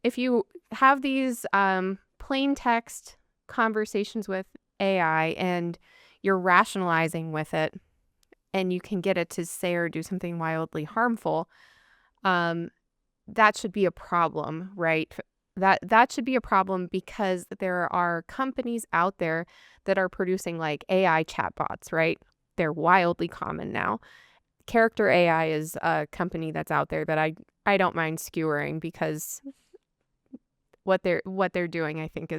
if you have these plain text conversations with AI and you're rationalizing with it and you can get it to say or do something wildly harmful, um, that should be a problem, right? That should be a problem because there are companies out there that are producing like AI chatbots, right? They're wildly common now. Character AI is a company that's out there that I don't mind skewering because what they're doing I think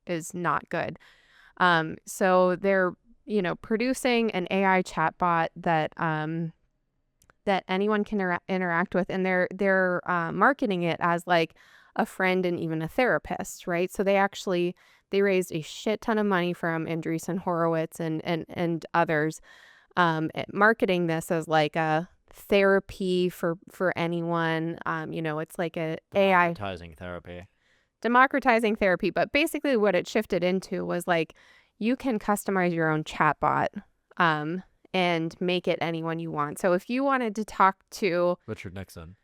is not good. So they're producing an AI chatbot that anyone can interact with, and they're marketing it as like a friend and even a therapist, right? So they raised a shit ton of money from Andreessen Horowitz and others, marketing this as like a therapy for anyone. It's like a AI democratizing therapy, but basically what it shifted into was like you can customize your own chatbot, and make it anyone you want. So if you wanted to talk to Richard Nixon,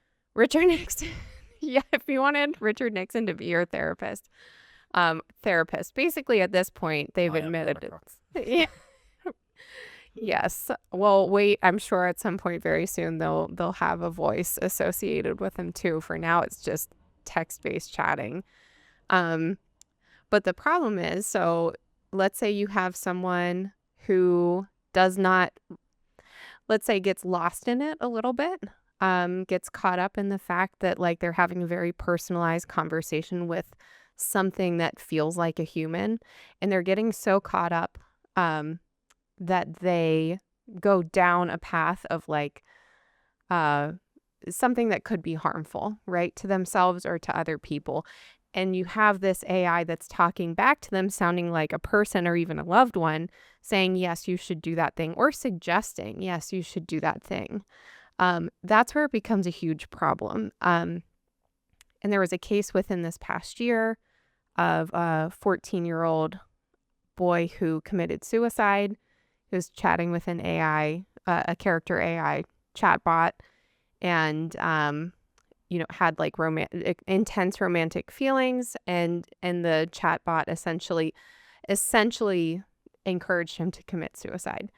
yeah, if you wanted Richard Nixon to be your therapist, basically at this point they've admitted it. Yeah. Yes. Well, wait, I'm sure at some point very soon they'll have a voice associated with them too. For now, it's just text-based chatting. But the problem is, so let's say you have someone who does not, let's say gets lost in it a little bit, gets caught up in the fact that like they're having a very personalized conversation with something that feels like a human, and they're getting so caught up that they go down a path of like something that could be harmful, right, to themselves or to other people. And you have this AI that's talking back to them, sounding like a person or even a loved one, saying, yes, you should do that thing, or suggesting, yes, you should do that thing. That's where it becomes a huge problem. And there was a case within this past year of a 14-year-old boy who committed suicide, who was chatting with an AI, a character AI chatbot, and had like intense romantic feelings, and the chatbot essentially encouraged him to commit suicide.